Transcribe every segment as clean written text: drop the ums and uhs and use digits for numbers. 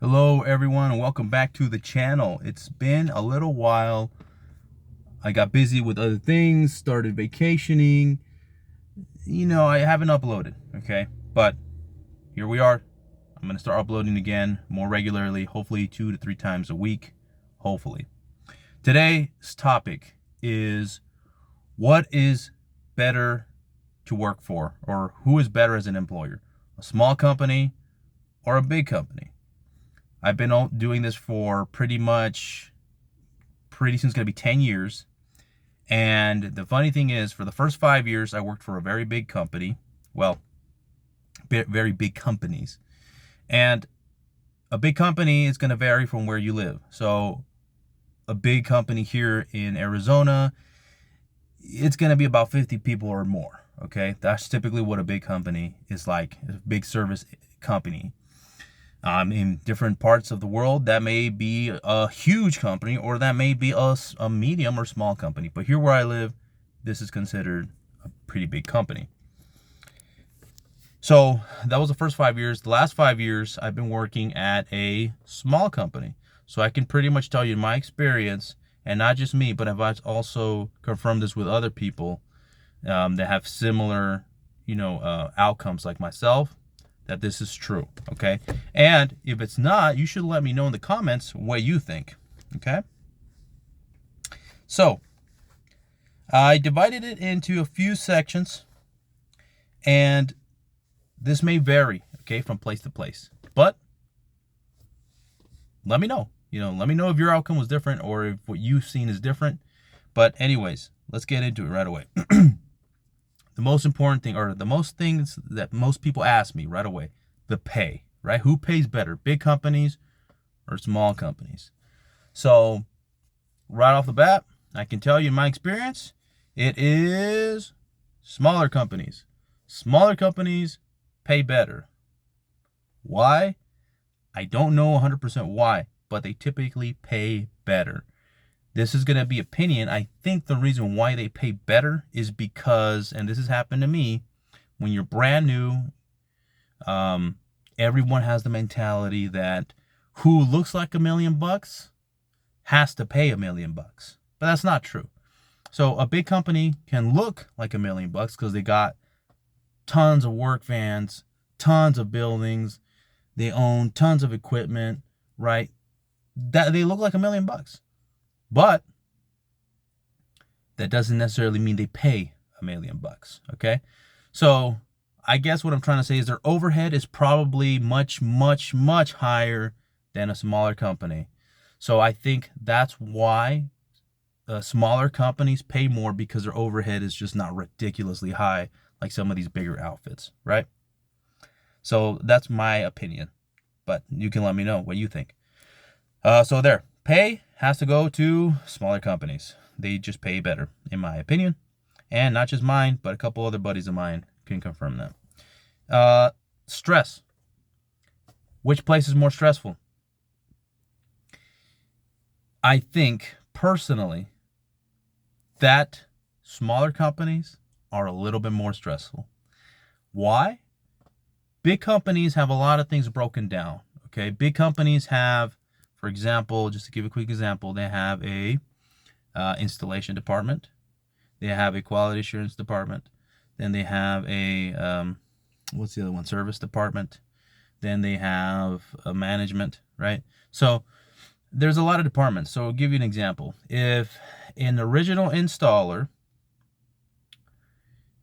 Hello everyone and welcome back to the channel. It's been a little while. I got busy with other things, started vacationing. I haven't uploaded, okay? But here we are. I'm going to start uploading again more regularly, hopefully 2 to 3 times a week, hopefully. Today's topic is what is better to work for, or who is better as an employer? A small company or a big company? I've been doing this for pretty soon it's going to be 10 years. And the funny thing is, for the first 5 years, I worked for a very big company. Well, very big companies. And a big company is going to vary from where you live. So a big company here in Arizona, it's going to be about 50 people or more. Okay. That's typically what a big company is like, a big service company. In different parts of the world, that may be a huge company, or that may be a medium or small company. But here where I live, this is considered a pretty big company. So that was the first 5 years. The last 5 years, I've been working at a small company. So I can pretty much tell you my experience, and not just me, but I've also confirmed this with other people that have similar, outcomes like myself, that this is true, okay? And if it's not, you should let me know in the comments what you think, okay? So, I divided it into a few sections, and this may vary, okay, from place to place. But let me know. Let me know if your outcome was different or if what you've seen is different. But anyways, let's get into it right away. The most important thing, or the most things that most people ask me right away, the pay, right? Who pays better, big companies or small companies? So right off the bat, I can tell you in my experience, it is smaller companies. Smaller companies pay better. Why? I don't know 100% why, but they typically pay better. This is going to be opinion. I think the reason why they pay better is because, and this has happened to me, when you're brand new, everyone has the mentality that who looks like $1 million has to pay $1 million. But that's not true. So a big company can look like $1 million because they got tons of work vans, tons of buildings, they own tons of equipment, right? That they look like $1 million. But that doesn't necessarily mean they pay $1 million, okay? So I guess what I'm trying to say is their overhead is probably much, much, much higher than a smaller company. So I think that's why smaller companies pay more, because their overhead is just not ridiculously high like some of these bigger outfits, right? So that's my opinion, but you can let me know what you think. So there. Pay has to go to smaller companies. They just pay better, in my opinion. And not just mine, but a couple other buddies of mine can confirm that. Stress. Which place is more stressful? I think, personally, that smaller companies are a little bit more stressful. Why? Big companies have a lot of things broken down, okay? Big companies have, for example, just to give a quick example, they have a installation department. They have a quality assurance department. Then they have a, what's the other one? Service department. Then they have a management, right? So there's a lot of departments. So I'll give you an example. If an original installer,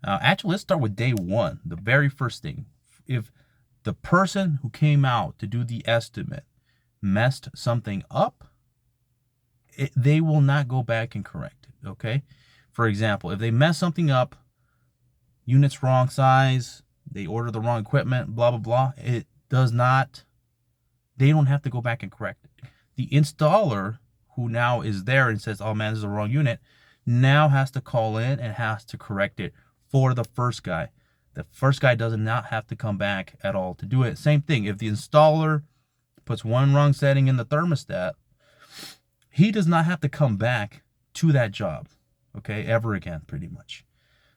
actually, let's start with day one, the very first thing. If the person who came out to do the estimate messed something up, they will not go back and correct it, okay? For example, if they mess something up, units wrong size, they order the wrong equipment, blah, blah, blah, it does not, they don't have to go back and correct it. The installer who now is there and says, oh man, this is the wrong unit, now has to call in and has to correct it for the first guy. The first guy does not have to come back at all to do it. Same thing, if the installer puts one wrong setting in the thermostat, he does not have to come back to that job, okay, ever again, pretty much.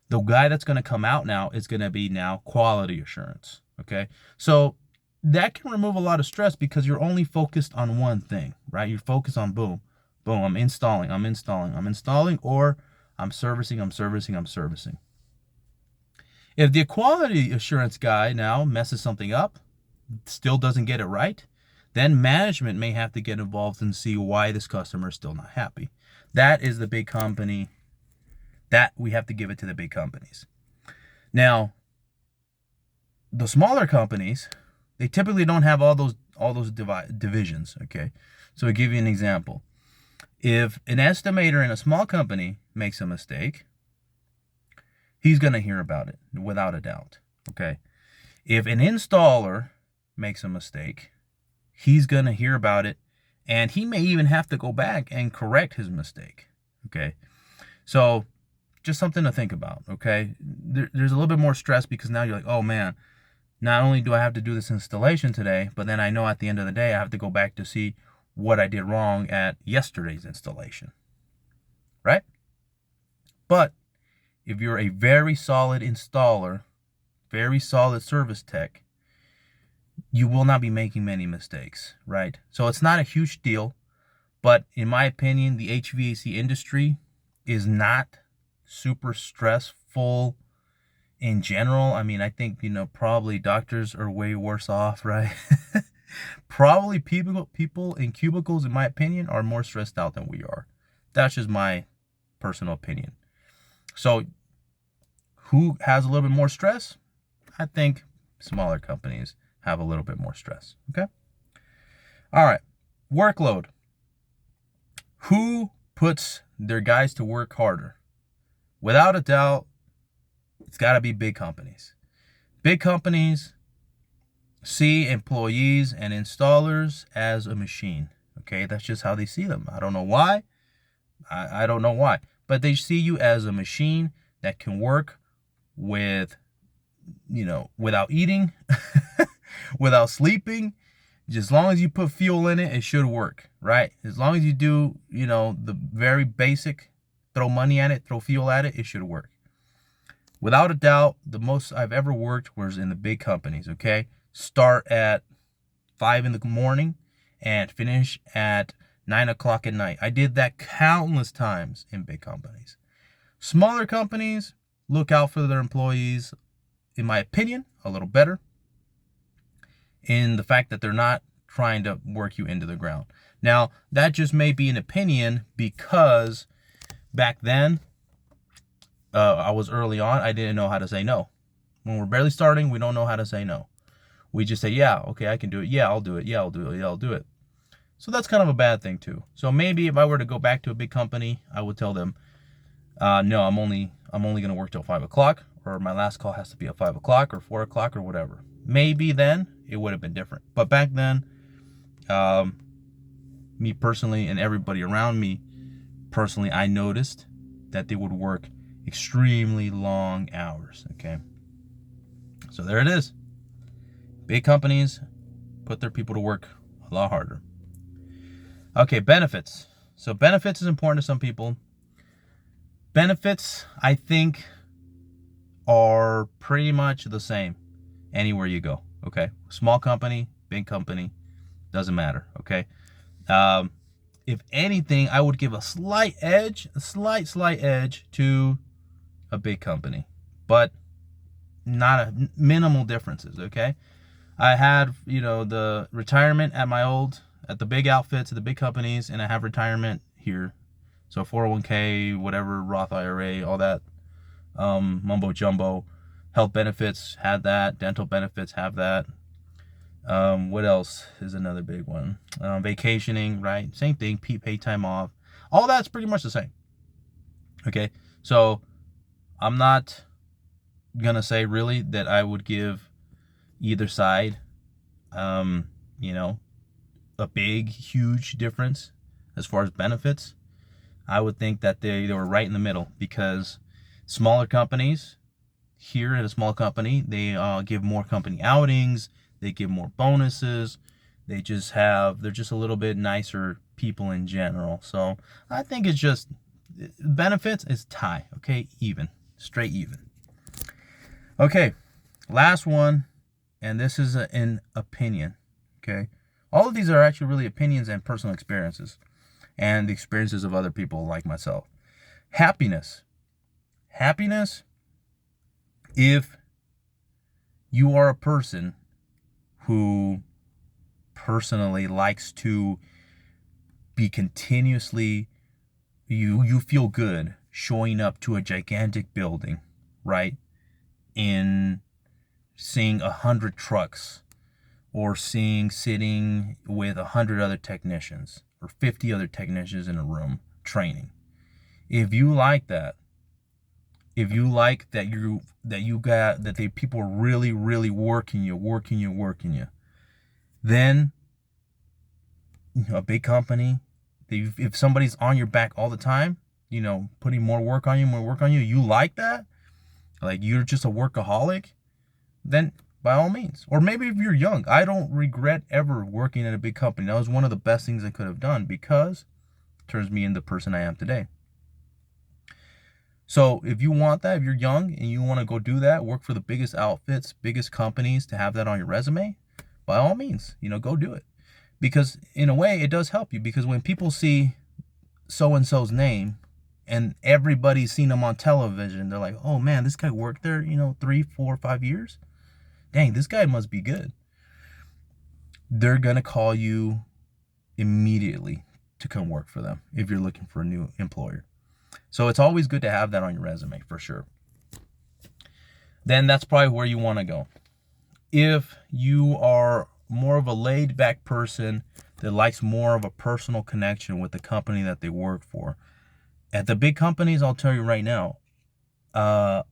The guy that's going to come out now is going to be now quality assurance, okay? So that can remove a lot of stress because you're only focused on one thing, right? You're focused on boom, boom, I'm installing, or I'm servicing. If the quality assurance guy now messes something up, still doesn't get it right, then management may have to get involved and see why this customer is still not happy. That is the big company. That we have to give it to the big companies. Now, the smaller companies, they typically don't have all those divisions. Okay, so I'll give you an example. If an estimator in a small company makes a mistake, he's going to hear about it without a doubt. Okay, if an installer makes a mistake, he's going to hear about it, and he may even have to go back and correct his mistake. Okay, so just something to think about. Okay, there's a little bit more stress because now you're like, oh man, not only do I have to do this installation today, but then I know at the end of the day I have to go back to see what I did wrong at yesterday's installation, right? But if you're a very solid installer, very solid service tech, you will not be making many mistakes, right? So it's not a huge deal, but in my opinion, the HVAC industry is not super stressful in general. I mean, I think, probably doctors are way worse off, right? Probably people in cubicles, in my opinion, are more stressed out than we are. That's just my personal opinion. So who has a little bit more stress? I think smaller companies have a little bit more stress. Okay. All right. Workload. Who puts their guys to work harder? Without a doubt, it's got to be big companies. Big companies see employees and installers as a machine. Okay, that's just how they see them. I don't know why. I don't know why. But they see you as a machine that can work with, without eating, without sleeping. As long as you put fuel in it, it should work, right? As long as you do, the very basic, throw money at it, throw fuel at it, it should work. Without a doubt, the most I've ever worked was in the big companies, okay? Start at 5 in the morning and finish at 9 o'clock at night. I did that countless times in big companies. Smaller companies look out for their employees, in my opinion, a little better, in the fact that they're not trying to work you into the ground. Now, that just may be an opinion because back then, I was early on, I didn't know how to say no. When we're barely starting, we don't know how to say no. We just say, yeah, okay, I can do it. Yeah, I'll do it. Yeah, I'll do it. Yeah, I'll do it. So that's kind of a bad thing too. So maybe if I were to go back to a big company, I would tell them, no, I'm only going to work till 5 o'clock, or my last call has to be at 5 o'clock or 4 o'clock or whatever. Maybe then it would have been different. But back then, me personally and everybody around me personally, I noticed that they would work extremely long hours. Okay. So there it is. Big companies put their people to work a lot harder. Okay, benefits. So benefits is important to some people. Benefits, I think, are pretty much the same anywhere you go. Okay. Small company, big company, doesn't matter. Okay. If anything, I would give a slight edge to a big company, but not minimal differences. Okay. I had, the retirement at the big outfits, at the big companies, and I have retirement here. So 401k, whatever, Roth IRA, all that mumbo jumbo. Health benefits had that. Dental benefits have that. What else is another big one? Vacationing, right? Same thing. Paid time off. All that's pretty much the same. Okay. So I'm not gonna say really that I would give either side, a big, huge difference as far as benefits. I would think that they were right in the middle, because smaller companies, here at a small company, they give more company outings, they give more bonuses, they're just a little bit nicer people in general. So I think it's just benefits is tie, okay, even, straight even. Okay, last one, and this is an opinion, okay? All of these are actually really opinions and personal experiences and the experiences of other people like myself. Happiness. Happiness, if you are a person who personally likes to be continuously, you feel good showing up to a gigantic building, right? In seeing 100 trucks, or sitting with 100 other technicians or 50 other technicians in a room training. If you like that, if you like that the people are really, really working you, then a big company, if somebody's on your back all the time, putting more work on you, you like that, like you're just a workaholic, then by all means. Or maybe if you're young, I don't regret ever working at a big company. That was one of the best things I could have done, because it turns me into the person I am today. So if you want that, if you're young and you want to go do that, work for the biggest outfits, biggest companies, to have that on your resume, by all means, go do it. Because in a way, it does help you, because when people see so-and-so's name and everybody's seen them on television, they're like, oh man, this guy worked there, 3, 4, 5 years. Dang, this guy must be good. They're going to call you immediately to come work for them if you're looking for a new employer. So it's always good to have that on your resume, for sure. Then that's probably where you want to go. If you are more of a laid-back person that likes more of a personal connection with the company that they work for, at the big companies, I'll tell you right now, I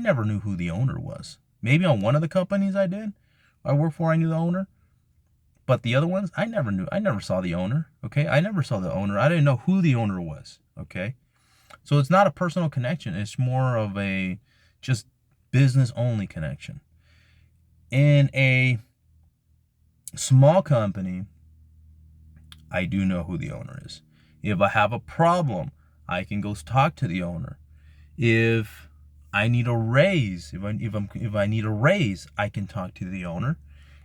never knew who the owner was. Maybe on one of the companies I worked for, I knew the owner. But the other ones, I never knew. I never saw the owner, okay? I never saw the owner. I didn't know who the owner was, okay? So it's not a personal connection. It's more of a just business-only connection. In a small company, I do know who the owner is. If I have a problem, I can go talk to the owner. If I need a raise, if I need a raise, I can talk to the owner,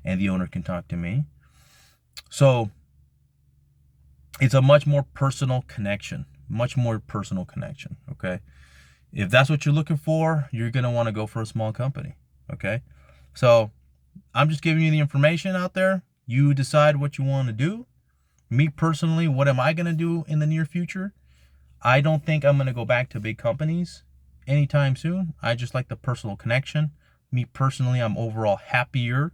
and the owner can talk to me. So it's a much more personal connection, okay? If that's what you're looking for, you're going to want to go for a small company, okay? So I'm just giving you the information out there. You decide what you want to do. Me personally, what am I going to do in the near future? I don't think I'm going to go back to big companies anytime soon. I just like the personal connection. Me personally, I'm overall happier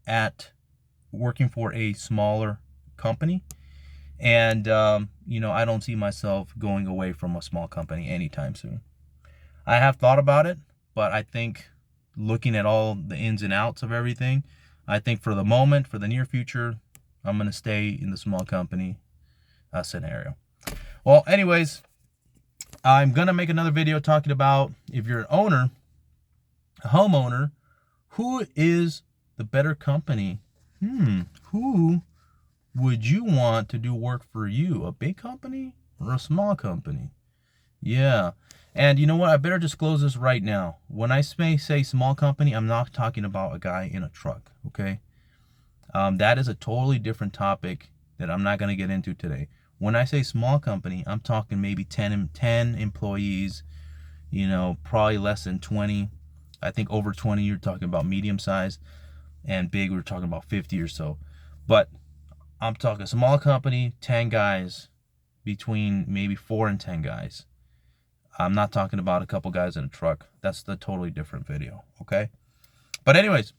at working for a smaller company. And, I don't see myself going away from a small company anytime soon. I have thought about it, but I think looking at all the ins and outs of everything, I think for the moment, for the near future, I'm going to stay in the small company scenario. Well, anyways, I'm going to make another video talking about, if you're an owner, a homeowner, who is the better company? Who would you want to do work for you? A big company or a small company? Yeah. And you know what? I better disclose this right now. When I say small company, I'm not talking about a guy in a truck, okay? That is a totally different topic that I'm not going to get into today. When I say small company, I'm talking maybe 10 employees, probably less than 20. I think over 20, you're talking about medium size, and big, we're talking about 50 or so. But I'm talking small company, 10 guys, between maybe 4 and 10 guys. I'm not talking about a couple guys in a truck. That's the totally different video, okay? But anyways,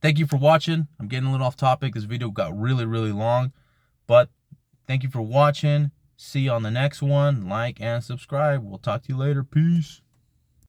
thank you for watching. I'm getting a little off topic. This video got really, really long. But thank you for watching. See you on the next one. Like and subscribe. We'll talk to you later. Peace.